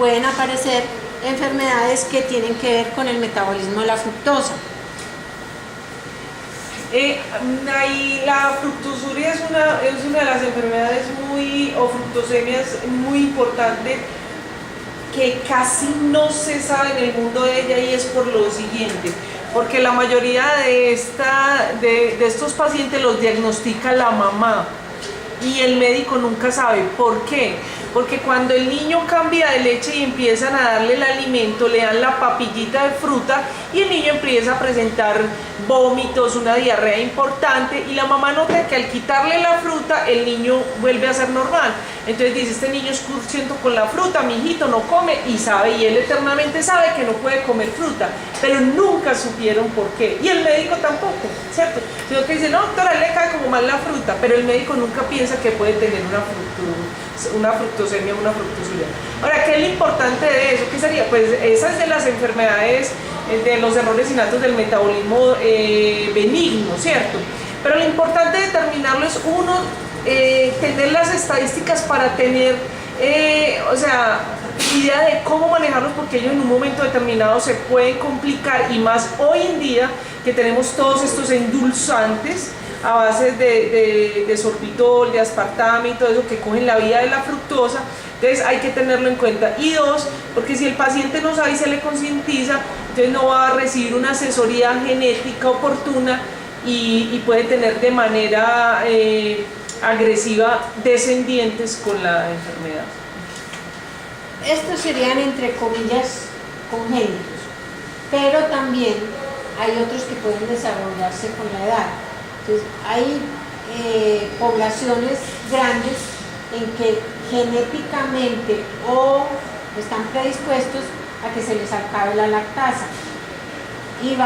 pueden aparecer enfermedades que tienen que ver con el metabolismo de la fructosa. La fructosuria es una de las enfermedades o fructosemias muy importante, que casi no se sabe en el mundo de ella, y es por lo siguiente, porque la mayoría de estos pacientes los diagnostica la mamá y el médico nunca sabe. ¿Por qué? Porque cuando el niño cambia de leche y empiezan a darle el alimento, le dan la papillita de fruta y el niño empieza a presentar vómitos, una diarrea importante, y la mamá nota que al quitarle la fruta el niño vuelve a ser normal. Entonces dice, este niño es cursiento con la fruta, mi hijito no come, y él eternamente sabe que no puede comer fruta, pero nunca supieron por qué, y el médico tampoco, ¿cierto? Sino que dice, no, doctora, le cae como mal la fruta, pero el médico nunca piensa que puede tener una fructosemia, una fructosuria. Ahora, ¿qué es lo importante de eso? ¿Qué sería? Pues esa es de las enfermedades, de los errores innatos del metabolismo benigno, ¿cierto? Pero lo importante de determinarlo es uno, tener las estadísticas para tener, idea de cómo manejarlos, porque ellos en un momento determinado se pueden complicar, y más hoy en día que tenemos todos estos endulzantes a base de sorbitol, de aspartame y todo eso que cogen la vida de la fructosa. Entonces hay que tenerlo en cuenta. Y dos, porque si el paciente no sabe y se le concientiza, entonces no va a recibir una asesoría genética oportuna y puede tener de manera agresiva descendientes con la enfermedad. Estos serían, entre comillas, congénitos, pero también hay otros que pueden desarrollarse con la edad. Entonces, hay poblaciones grandes en que genéticamente o están predispuestos a que se les acabe la lactasa, y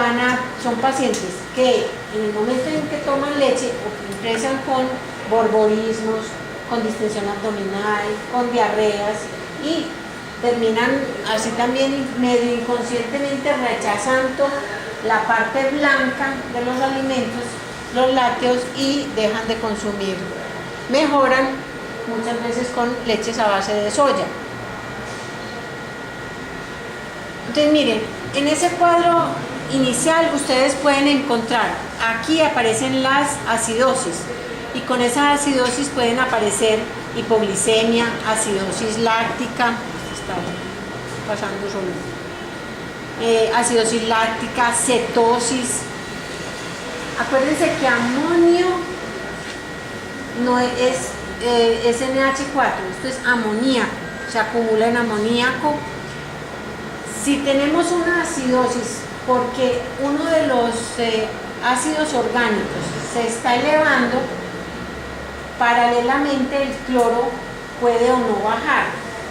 son pacientes que en el momento en que toman leche o que empiezan con borborismos, con distensión abdominal, con diarreas, y terminan así también medio inconscientemente rechazando la parte blanca de los alimentos, los lácteos, y dejan de consumir. Mejoran muchas veces con leches a base de soya. Entonces miren, en ese cuadro inicial ustedes pueden encontrar, aquí aparecen las acidosis, y con esa acidosis pueden aparecer hipoglicemia, acidosis láctica, está pasando solo, acidosis láctica, cetosis. Acuérdense que amonio no es NH4, esto es amoníaco, se acumula en amoníaco. Si tenemos una acidosis porque uno de los ácidos orgánicos se está elevando, paralelamente el cloro puede o no bajar.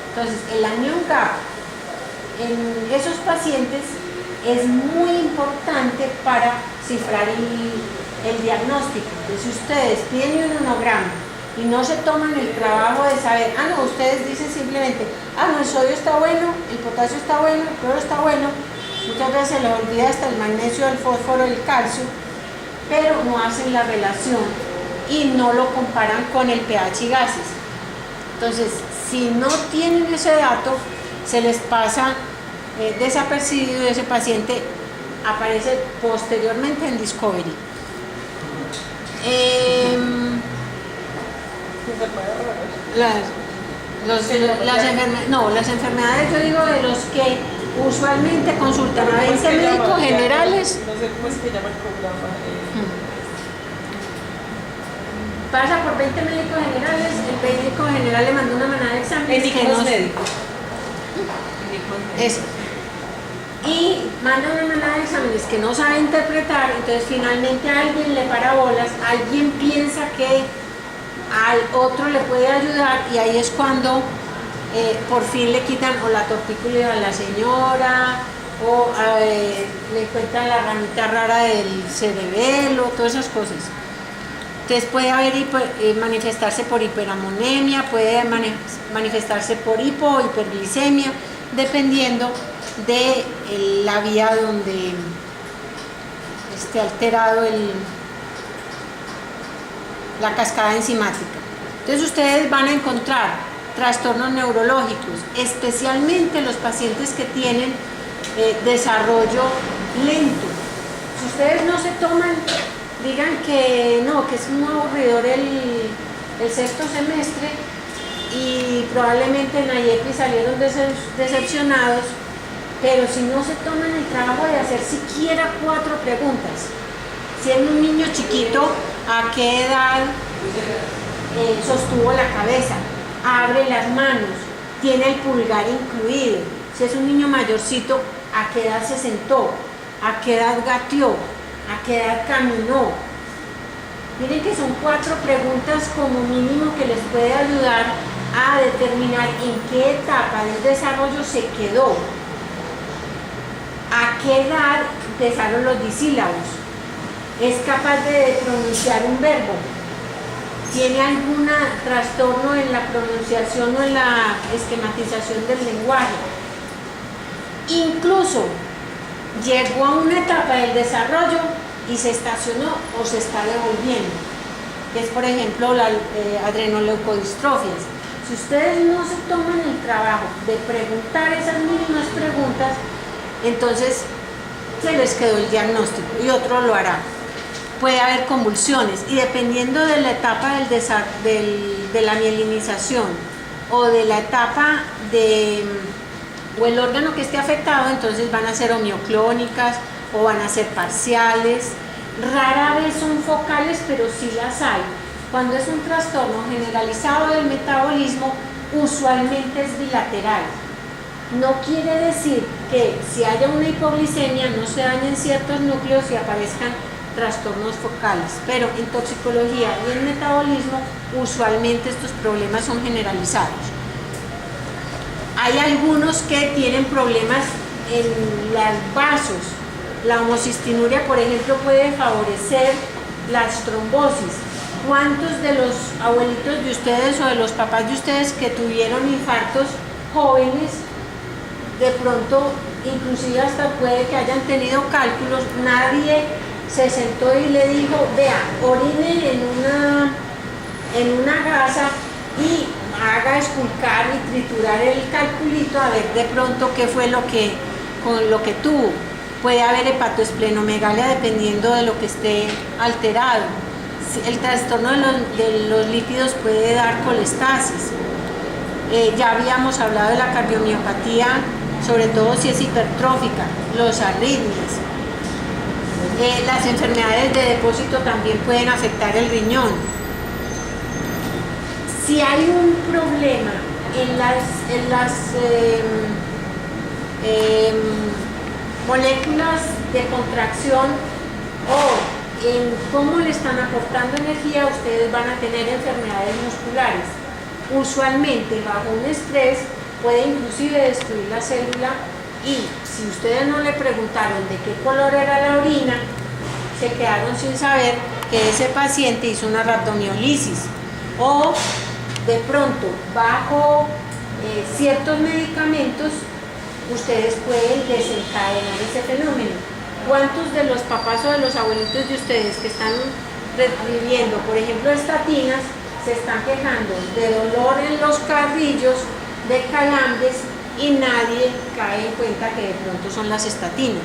Entonces el anion gap en esos pacientes es muy importante para cifrar el diagnóstico. Entonces, si ustedes tienen un ionograma y no se toman el trabajo de saber, no, ustedes dicen simplemente, no, el sodio está bueno, el potasio está bueno, el cloro está bueno, muchas veces se les olvida hasta el magnesio, el fósforo, el calcio, pero no hacen la relación y no lo comparan con el pH y gases. Entonces, si no tienen ese dato, se les pasa desapercibido, y ese paciente aparece posteriormente en Discovery. Las enfermedades, yo digo, de los que usualmente consultan a 20 médicos generales. No sé cómo es que llama el programa. Pasa por 20 médicos generales, el médico general le manda una manada de exámenes. Enigmas médicos. Eso. Y manda una manada de exámenes que no sabe interpretar, entonces finalmente alguien le para bolas, alguien piensa que al otro le puede ayudar, y ahí es cuando por fin le quitan o la tortícolis a la señora, o le encuentran la ramita rara del cerebelo, todas esas cosas. Entonces puede haber manifestarse por hiperamonemia, puede manifestarse por hipo o hiperglicemia, dependiendo de la vía donde esté alterado la cascada enzimática. Entonces ustedes van a encontrar trastornos neurológicos, especialmente los pacientes que tienen desarrollo lento. Si ustedes no se toman, digan que no, que es un aburridor el sexto semestre, y probablemente en IEPI salieron decepcionados, pero si no se toman el trabajo de hacer siquiera 4 preguntas. Si es un niño chiquito, ¿a qué edad sostuvo la cabeza? Abre las manos, tiene el pulgar incluido. Si es un niño mayorcito, ¿a qué edad se sentó? ¿A qué edad gateó? ¿A qué edad caminó? Miren que son 4 preguntas como mínimo que les puede ayudar a determinar en qué etapa del desarrollo se quedó. ¿A qué edad empezaron los disílabos? ¿Es capaz de pronunciar un verbo? ¿Tiene algún trastorno en la pronunciación o en la esquematización del lenguaje? Incluso llegó a una etapa del desarrollo y se estacionó o se está devolviendo, que es por ejemplo la adrenoleucodistrofias. Si ustedes no se toman el trabajo de preguntar esas mínimas preguntas, entonces se les quedó el diagnóstico y otro lo hará. Puede haber convulsiones y dependiendo de la etapa de la mielinización o de la etapa o el órgano que esté afectado, entonces van a ser homioclónicas o van a ser parciales. Rara vez son focales, pero sí las hay. Cuando es un trastorno generalizado del metabolismo, usualmente es bilateral. No quiere decir que si haya una hipoglicemia no se dañen ciertos núcleos y aparezcan trastornos focales, pero en toxicología y en metabolismo usualmente estos problemas son generalizados. Hay algunos que tienen problemas en los vasos. La homocistinuria, por ejemplo, puede favorecer las trombosis. ¿Cuántos de los abuelitos de ustedes o de los papás de ustedes que tuvieron infartos jóvenes, de pronto, inclusive hasta puede que hayan tenido cálculos, nadie se sentó y le dijo, vea, orine en una gasa y haga esculcar y triturar el calculito a ver de pronto qué fue con lo que tuvo? Puede haber hepatoesplenomegalia dependiendo de lo que esté alterado. El trastorno de los lípidos puede dar colestasis. Ya habíamos hablado de la cardiomiopatía, sobre todo si es hipertrófica, los arritmias. Las enfermedades de depósito también pueden afectar el riñón. Si hay un problema en las moléculas de contracción o en cómo le están aportando energía, ustedes van a tener enfermedades musculares. Usualmente bajo un estrés puede inclusive destruir la célula y si ustedes no le preguntaron de qué color era la orina, se quedaron sin saber que ese paciente hizo una rhabdomiolisis o de pronto bajo ciertos medicamentos ustedes pueden desencadenar ese fenómeno. ¿Cuántos de los papás o de los abuelitos de ustedes que están recibiendo, por ejemplo, estatinas, se están quejando de dolor en los carrillos, de calambres y nadie cae en cuenta que de pronto son las estatinas?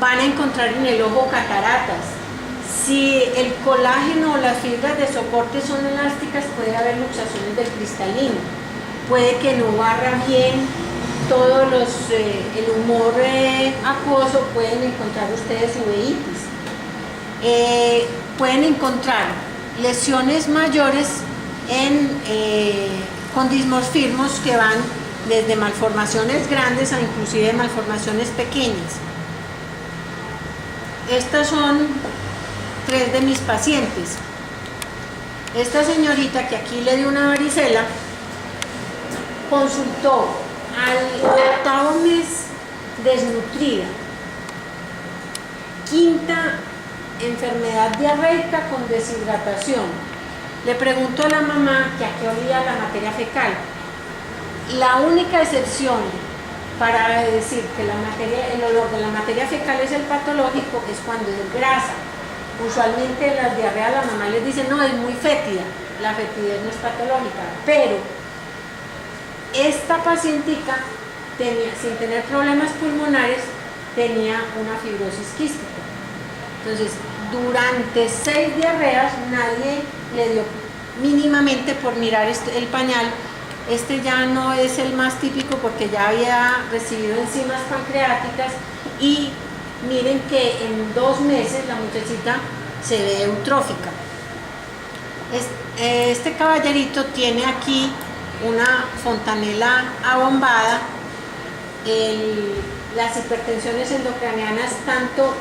Van a encontrar en el ojo cataratas. Si el colágeno o las fibras de soporte son elásticas, puede haber luxaciones del cristalino. Puede que no barra bien todos el humor acuoso, pueden encontrar ustedes uveitis. Pueden encontrar lesiones mayores con dismorfismos que van desde malformaciones grandes a inclusive malformaciones pequeñas. Estas son 3 de mis pacientes. Esta señorita que aquí le dio una varicela consultó al 8º mes desnutrida, 5ª enfermedad diarreica con deshidratación. Le preguntó a la mamá que a qué olía la materia fecal. La única excepción para decir que el olor de la materia fecal es el patológico es cuando es grasa. Usualmente en las diarreas la mamá les dice, no, es muy fétida, la fetidez no es patológica, pero esta pacientica tenía, sin tener problemas pulmonares, tenía una fibrosis quística. Entonces, durante 6 diarreas nadie le dio mínimamente por mirar el pañal. Este ya no es el más típico porque ya había recibido enzimas pancreáticas y miren que en 2 meses la muchachita se ve eutrófica. Este caballerito tiene aquí una fontanela abombada. Las hipertensiones endocranianas, tanto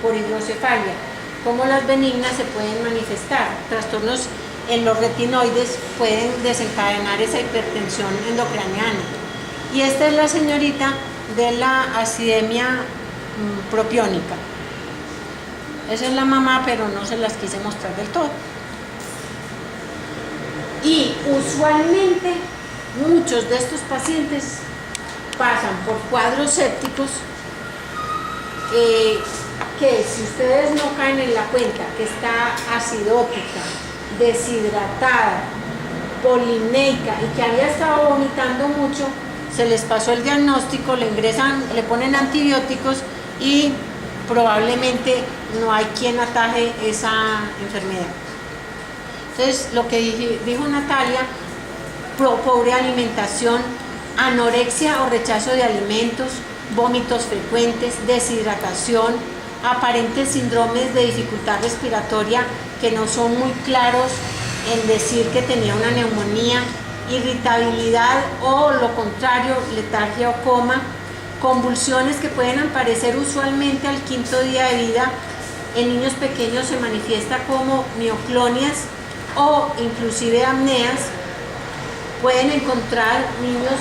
por hidrocefalia como las benignas, se pueden manifestar. Trastornos en los retinoides pueden desencadenar esa hipertensión endocraniana. Y esta es la señorita de la acidemia propiónica. Esa es la mamá, pero no se las quise mostrar del todo. Y usualmente muchos de estos pacientes pasan por cuadros sépticos que si ustedes no caen en la cuenta que está acidótica, deshidratada, polineica y que había estado vomitando mucho, se les pasó el diagnóstico, le ingresan, le ponen antibióticos y probablemente no hay quien ataje esa enfermedad. Entonces, lo que dijo Natalia, pobre alimentación, anorexia o rechazo de alimentos, vómitos frecuentes, deshidratación, aparentes síndromes de dificultad respiratoria que no son muy claros en decir que tenía una neumonía, irritabilidad o lo contrario, letargia o coma, convulsiones que pueden aparecer usualmente al 5.º día de vida. En niños pequeños se manifiesta como mioclonias o inclusive apneas. Pueden encontrar niños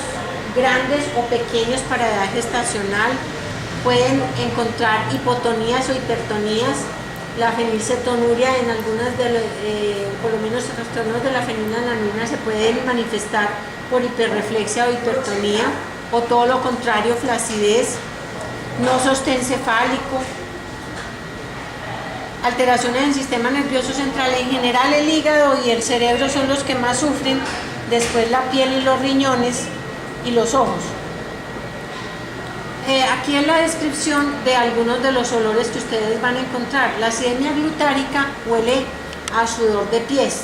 grandes o pequeños para edad gestacional, pueden encontrar hipotonías o hipertonías, la fenilcetonuria en algunas por lo menos trastornos de la fenilalanina se pueden manifestar por hiperreflexia o hipertonía, o todo lo contrario, flacidez, no sostén cefálico, alteraciones en el sistema nervioso central. En general el hígado y el cerebro son los que más sufren, después la piel y los riñones y los ojos. Aquí es la descripción de algunos de los olores que ustedes van a encontrar. La acidemia glutárica huele a sudor de pies.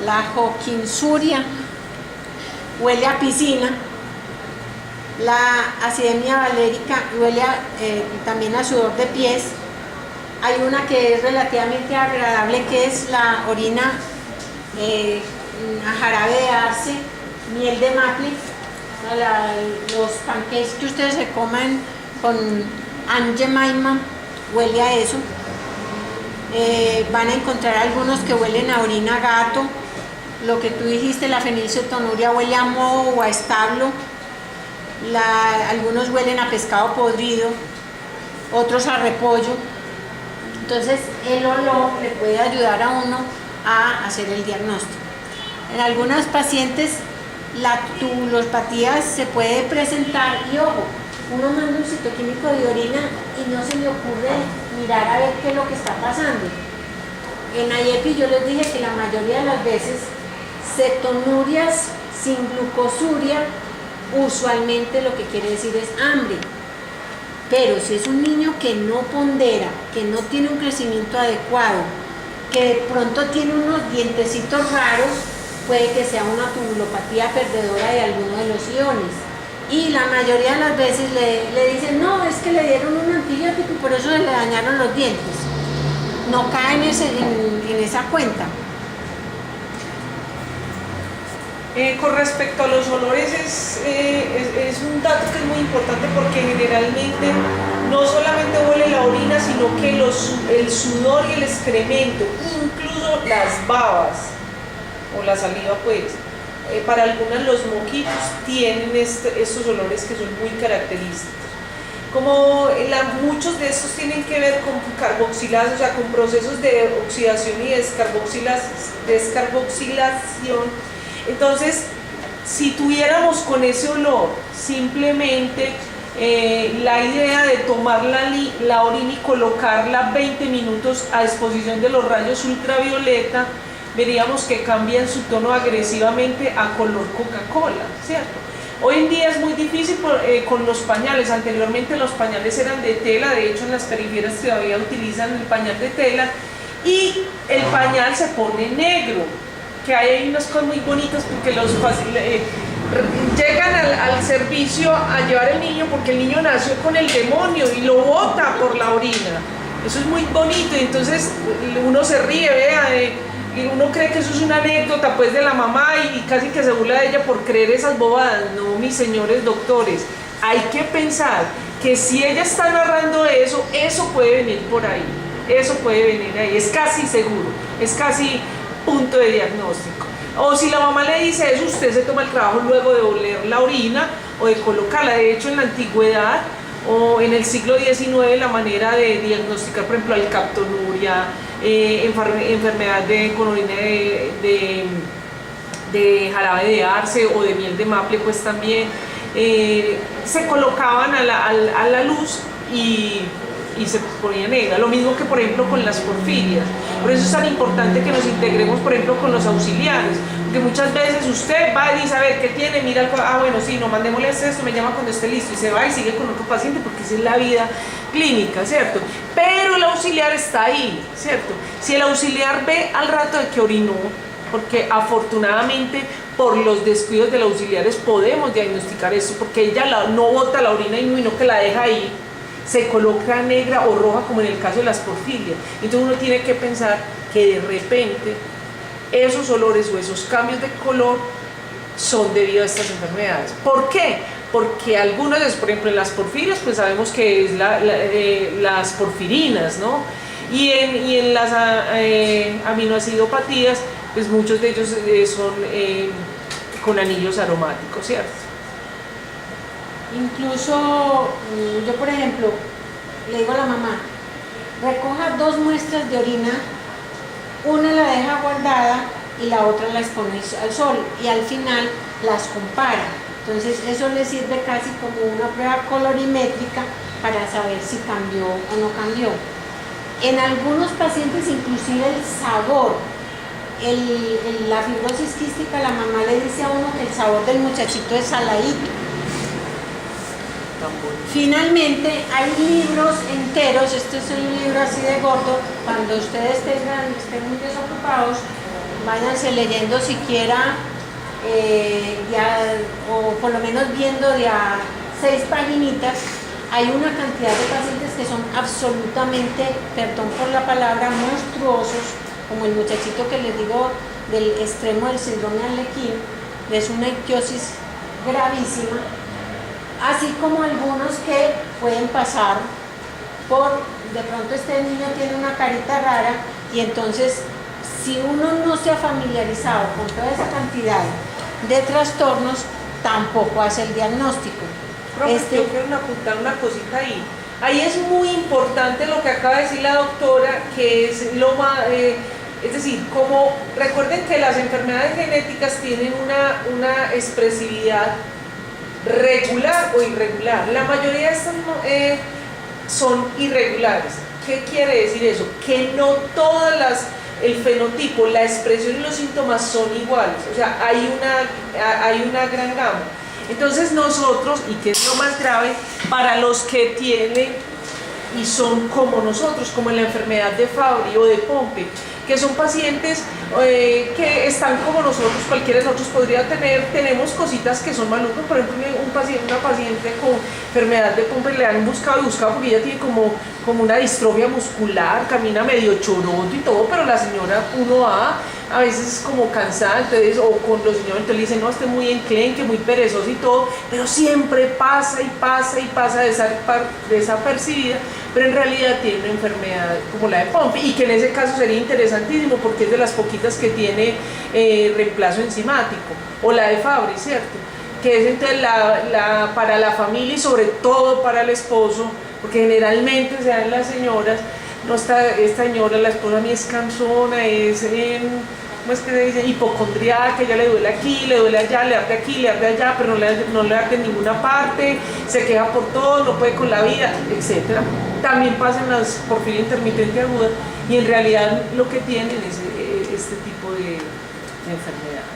La joquinsuria huele a piscina. La acidemia valérica huele también a sudor de pies. Hay una que es relativamente agradable, que es la orina a jarabe de arce, miel de maple. Los pancakes que ustedes se comen con Aunt Jemima huele a eso. Van a encontrar algunos que huelen a orina gato. Lo que tú dijiste, la fenilcetonuria huele a moho o a establo. Algunos huelen a pescado podrido, otros a repollo. Entonces el olor le puede ayudar a uno a hacer el diagnóstico. En algunas pacientes la tubulopatía se puede presentar y ojo, uno manda un citoquímico de orina y no se le ocurre mirar a ver qué es lo que está pasando. En IEPI yo les dije que la mayoría de las veces cetonurias sin glucosuria usualmente lo que quiere decir es hambre. Pero si es un niño que no pondera, que no tiene un crecimiento adecuado, que de pronto tiene unos dientecitos raros, puede que sea una tubulopatía perdedora de alguno de los iones. Y la mayoría de las veces le dicen, no, es que le dieron un antibiótico y por eso se le dañaron los dientes. No caen en esa cuenta. Con respecto a los olores, es un dato que es muy importante porque generalmente no solamente huele la orina, sino que el sudor y el excremento, incluso las babas o la saliva, pues, para algunas los moquitos tienen estos olores que son muy característicos. Como muchos de estos tienen que ver con carboxilación, o sea, con procesos de oxidación y descarboxilación. Entonces, si tuviéramos con ese olor simplemente la idea de tomar la orina y colocarla 20 minutos a exposición de los rayos ultravioleta, veríamos que cambian su tono agresivamente a color Coca-Cola, ¿cierto? Hoy en día es muy difícil con los pañales. Anteriormente los pañales eran de tela, de hecho en las periferias todavía utilizan el pañal de tela y el pañal se pone negro, que hay unas cosas muy bonitas porque llegan al servicio a llevar el niño porque el niño nació con el demonio y lo bota por la orina. Eso es muy bonito y entonces uno se ríe, vea, y uno cree que eso es una anécdota pues de la mamá y casi que se burla de ella por creer esas bobadas. No, mis señores doctores, hay que pensar que si ella está narrando eso, eso puede venir por ahí, eso puede venir ahí, es casi seguro, es casi punto de diagnóstico. O si la mamá le dice eso, usted se toma el trabajo luego de oler la orina o de colocarla. De hecho, en la antigüedad o en el siglo XIX, la manera de diagnosticar, por ejemplo, alcaptonuria, enfermedad con orina de jarabe de arce o de miel de maple, pues también se colocaban a la luz y se ponía negra. Lo mismo que por ejemplo con las porfirias. Por eso es tan importante que nos integremos por ejemplo con los auxiliares, porque muchas veces usted va y dice, a ver, ¿qué tiene? Mira, bueno, sí, no, mandémosle esto, me llama cuando esté listo y se va y sigue con otro paciente porque esa es la vida clínica, ¿cierto? Pero el auxiliar está ahí, ¿cierto? Si el auxiliar ve al rato de que orinó, porque afortunadamente por los descuidos del auxiliares podemos diagnosticar eso, porque ella no bota la orina y no que la deja ahí, se coloca negra o roja como en el caso de las porfirias. Entonces uno tiene que pensar que de repente esos olores o esos cambios de color son debido a estas enfermedades. ¿Por qué? Porque algunos de ellos, por ejemplo en las porfirias, pues sabemos que es las porfirinas, ¿no? Y en las aminoacidopatías, pues muchos de ellos son con anillos aromáticos, ¿cierto? Incluso yo, por ejemplo, le digo a la mamá, recoja 2 muestras de orina, una la deja guardada y la otra la expone al sol y al final las compara. Entonces eso le sirve casi como una prueba colorimétrica para saber si cambió o no cambió. En algunos pacientes inclusive el sabor, la fibrosis quística, la mamá le dice a uno que el sabor del muchachito es saladito. Finalmente hay libros enteros, este es un libro así de gordo, cuando ustedes estén muy desocupados, váyanse leyendo siquiera o por lo menos viendo de a 6 paginitas. Hay una cantidad de pacientes que son absolutamente, perdón por la palabra, monstruosos, como el muchachito que les digo del extremo del síndrome de Arlequín, es una ictiosis gravísima. Así como algunos que pueden pasar por, de pronto este niño tiene una carita rara y entonces si uno no se ha familiarizado con toda esa cantidad de trastornos, tampoco hace el diagnóstico. Profe, yo quiero apuntar una cosita ahí. Ahí es muy importante lo que acaba de decir la doctora, que es lo más... es decir, como recuerden que las enfermedades genéticas tienen una expresividad regular o irregular. La mayoría de estas son irregulares. ¿Qué quiere decir eso? Que no todas el fenotipo, la expresión y los síntomas son iguales. O sea, hay una gran gama. Entonces nosotros, y que es lo más grave, para los que tienen y son como nosotros, como en la enfermedad de Fabry o de Pompe, que son pacientes que están como nosotros, cualquiera de nosotros podría tener, tenemos cositas que son malucas. Por ejemplo, una paciente con enfermedad de Pompe le han buscado y buscado porque ella tiene como una distrofia muscular, camina medio choroto y todo, pero la señora uno a veces es como cansada, entonces, o con los señores, entonces le dicen, no, esté muy enclenque, muy perezoso y todo, pero siempre pasa y pasa y pasa desapercibida, pero en realidad tiene una enfermedad como la de Pompe, y que en ese caso sería interesantísimo porque es de las poquitas que tiene reemplazo enzimático, o la de Fabry, ¿cierto? Que es entonces para la familia y sobre todo para el esposo, porque generalmente se dan las señoras, no está esta señora, la esposa mía es cansona, ¿cómo es que se dice? Hipocondriaca, ella le duele aquí, le duele allá, le arde aquí, le arde allá, pero no le arde en ninguna parte, se queja por todo, no puede con la vida, etc. También pasan las porfiria intermitente aguda y en realidad lo que tienen es este tipo de enfermedades.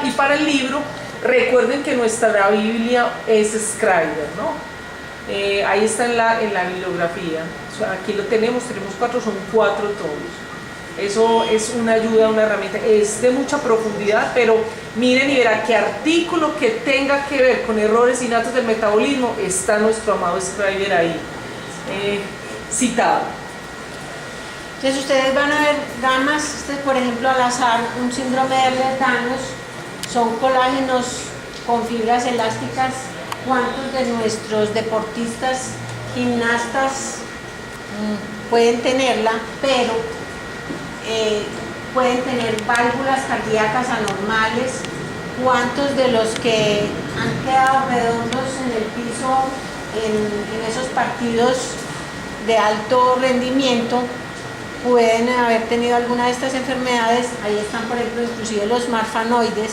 Y para el libro, recuerden que nuestra Biblia es Scriber, ¿no? Ahí está en la bibliografía. Aquí lo tenemos 4, son 4 tomos. Eso es una ayuda, una herramienta. Es de mucha profundidad, pero miren y verán qué artículo que tenga que ver con errores innatos del metabolismo está nuestro amado Scriber ahí citado. Entonces ustedes van a ver gamas, por ejemplo al azar, un síndrome de Ehlers-Danlos, son colágenos con fibras elásticas. ¿Cuántos de nuestros deportistas, gimnastas pueden tenerla, pero pueden tener válvulas cardíacas anormales? ¿Cuántos de los que han quedado redondos en el piso en esos partidos de alto rendimiento pueden haber tenido alguna de estas enfermedades? Ahí están, por ejemplo, inclusive los marfanoides.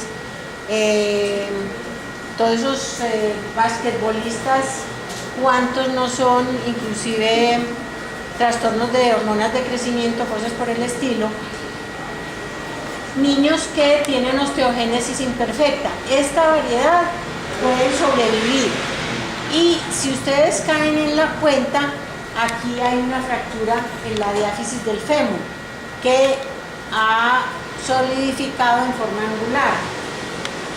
Todos esos basquetbolistas, ¿cuántos no son inclusive trastornos de hormonas de crecimiento, cosas por el estilo? Niños que tienen osteogénesis imperfecta, esta variedad pueden sobrevivir. Y si ustedes caen en la cuenta, aquí hay una fractura en la diáfisis del fémur que ha solidificado en forma angular.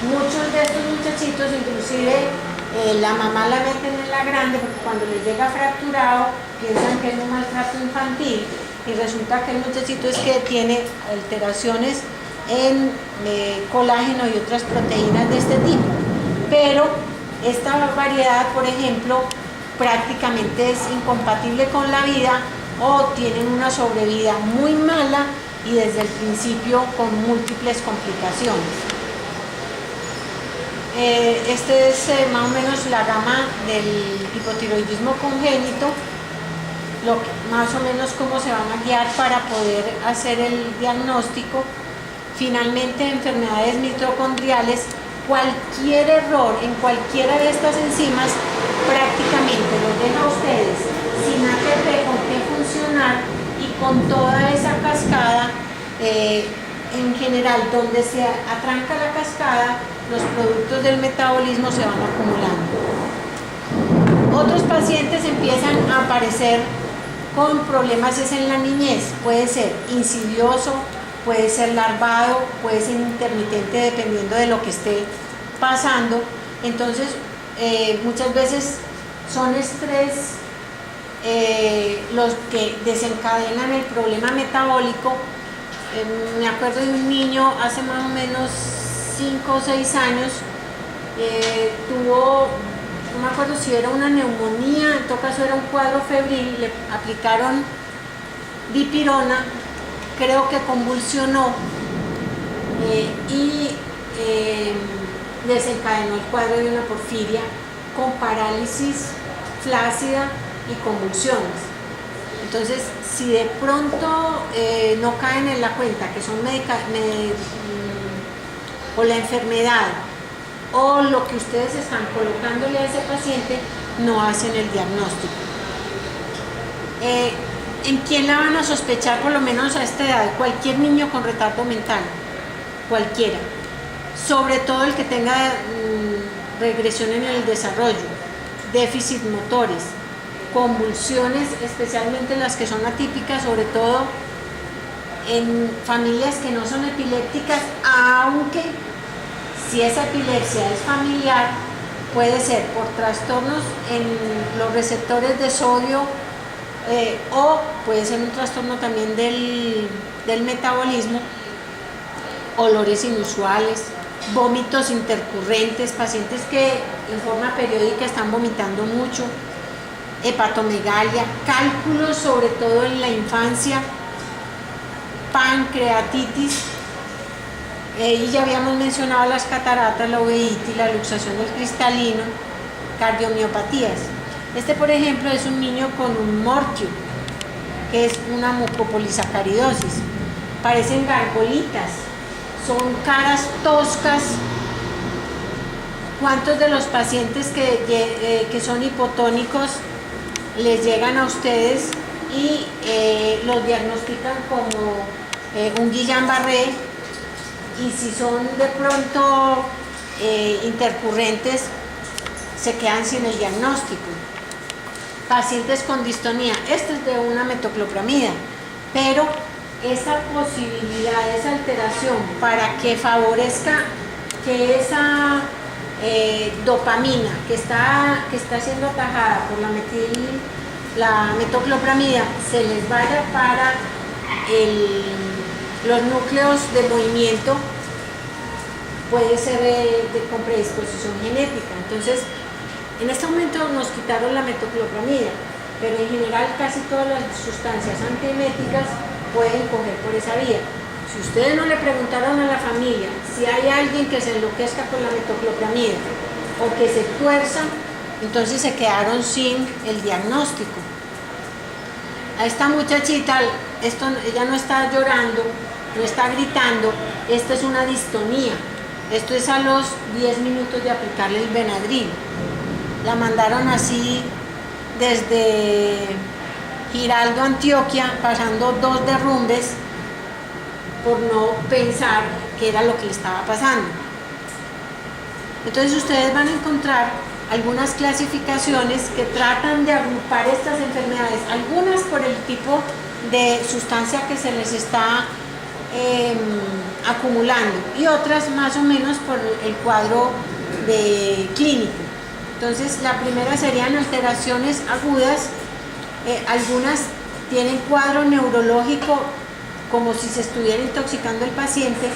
Muchos de estos muchachitos, inclusive la mamá la meten en la grande porque cuando les llega fracturado piensan que es un maltrato infantil y resulta que el muchachito es que tiene alteraciones en colágeno y otras proteínas de este tipo. Pero esta variedad, por ejemplo, prácticamente es incompatible con la vida o tienen una sobrevida muy mala y desde el principio con múltiples complicaciones. Este es más o menos la gama del hipotiroidismo congénito, más o menos cómo se van a guiar para poder hacer el diagnóstico. Finalmente, enfermedades mitocondriales, cualquier error en cualquiera de estas enzimas prácticamente los deja a ustedes sin ATP con qué funcionar y con toda esa cascada en general, donde se atranca la cascada, los productos del metabolismo se van acumulando. Otros pacientes empiezan a aparecer con problemas es en la niñez, puede ser insidioso, puede ser larvado, puede ser intermitente dependiendo de lo que esté pasando. Entonces muchas veces son estrés los que desencadenan el problema metabólico. Me acuerdo de un niño hace más o menos 5 o 6 años, tuvo, no me acuerdo si era una neumonía, en todo caso era un cuadro febril, le aplicaron dipirona, creo que convulsionó y desencadenó el cuadro de una porfiria con parálisis flácida y convulsiones. Entonces, si de pronto no caen en la cuenta que son o la enfermedad o lo que ustedes están colocándole a ese paciente, no hacen el diagnóstico. ¿En quién la van a sospechar por lo menos a esta edad? Cualquier niño con retardo mental, cualquiera. Sobre todo el que tenga regresión en el desarrollo, déficit motores, convulsiones, especialmente las que son atípicas, sobre todo en familias que no son epilépticas, aunque si esa epilepsia es familiar, puede ser por trastornos en los receptores de sodio o puede ser un trastorno también del metabolismo, olores inusuales, vómitos intercurrentes, pacientes que en forma periódica están vomitando mucho, hepatomegalia, cálculos sobre todo en la infancia, pancreatitis, y ya habíamos mencionado las cataratas, la uveitis, la luxación del cristalino, cardiomiopatías. Este, por ejemplo, es un niño con un morquio, que es una mucopolisacaridosis. parecen gargolitas, son caras toscas. ¿Cuántos de los pacientes que son hipotónicos les llegan a ustedes y los diagnostican como un Guillain-Barré, y si son de pronto intercurrentes se quedan sin el diagnóstico? Pacientes con distonía, esto es de una metoclopramida, pero esa posibilidad, esa alteración para que favorezca que esa dopamina que está siendo atajada por la metoclopramida se les vaya para los núcleos de movimiento, puede ser con predisposición genética. Entonces, en este momento nos quitaron la metoclopramida, pero en general casi todas las sustancias antieméticas pueden coger por esa vía. Si ustedes no le preguntaron a la familia si hay alguien que se enloquezca con la metoclopramida o que se tuerza, entonces se quedaron sin el diagnóstico. A esta muchachita, ella no está llorando, no está gritando, esto es una distonía. Esto es a los 10 minutos de aplicarle el Benadryl. La mandaron así desde Giraldo, Antioquia, pasando 2 derrumbes por no pensar qué era lo que le estaba pasando. Entonces ustedes van a encontrar algunas clasificaciones que tratan de agrupar estas enfermedades, algunas por el tipo de sustancia que se les está acumulando y otras más o menos por el cuadro clínico. Entonces la primera serían alteraciones agudas, algunas tienen cuadro neurológico como si se estuviera intoxicando el paciente,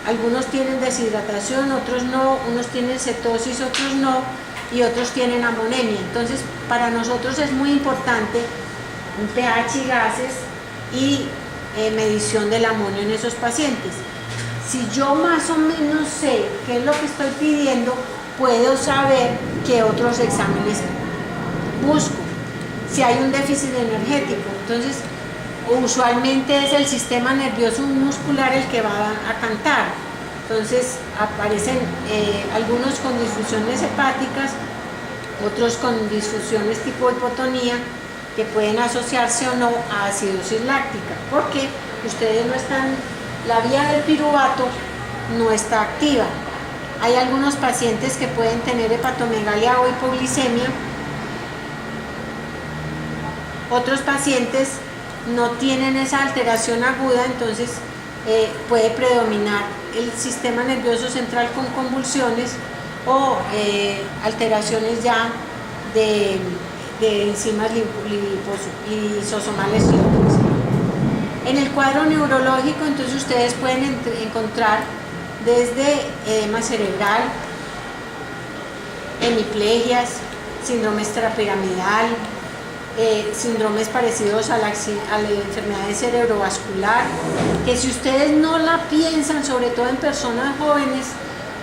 algunos tienen deshidratación, otros no, unos tienen cetosis, otros no, y otros tienen amonemia. Entonces para nosotros es muy importante un pH y gases y medición del amonio en esos pacientes. Si yo más o menos sé qué es lo que estoy pidiendo, puedo saber qué otros exámenes busco. Si hay un déficit energético, entonces usualmente es el sistema nervioso muscular el que va a cantar. Entonces aparecen algunos con disfunciones hepáticas, otros con disfunciones tipo hipotonía, que pueden asociarse o no a acidosis láctica, porque ustedes no están, la vía del piruvato no está activa. Hay algunos pacientes que pueden tener hepatomegalia o hipoglicemia, otros pacientes no tienen esa alteración aguda, entonces puede predominar el sistema nervioso central con convulsiones o alteraciones ya de enzimas lisosomales y otras. En el cuadro neurológico, entonces ustedes pueden encontrar desde edema cerebral, hemiplegias, síndrome extrapiramidal, síndromes parecidos a la enfermedad de cerebrovascular, que si ustedes no la piensan, sobre todo en personas jóvenes,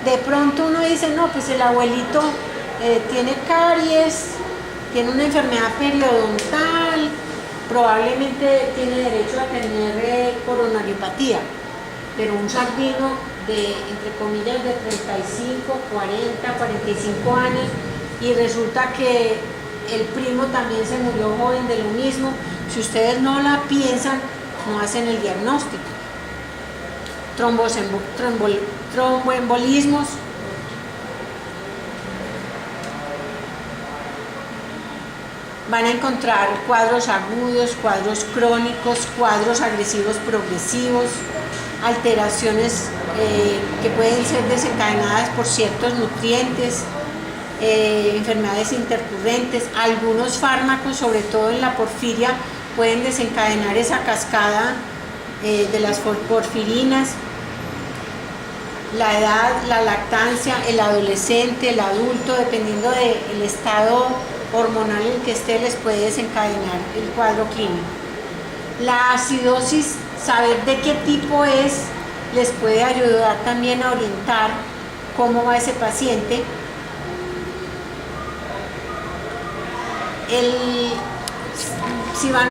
de pronto uno dice, no, pues el abuelito tiene caries, tiene una enfermedad periodontal, probablemente tiene derecho a tener coronariopatía, pero un sardino de, entre comillas, de 35, 40, 45 años, y resulta que el primo también se murió joven de lo mismo. Si ustedes no la piensan, no hacen el diagnóstico. Tromboembolismos, van a encontrar cuadros agudos, cuadros crónicos, cuadros agresivos progresivos, alteraciones que pueden ser desencadenadas por ciertos nutrientes, enfermedades intercurrentes. Algunos fármacos, sobre todo en la porfiria, pueden desencadenar esa cascada de las porfirinas. La edad, la lactancia, el adolescente, el adulto, dependiendo del estado hormonal en el que esté, les puede desencadenar el cuadro clínico. La acidosis, saber de qué tipo es, les puede ayudar también a orientar cómo va ese paciente. Si van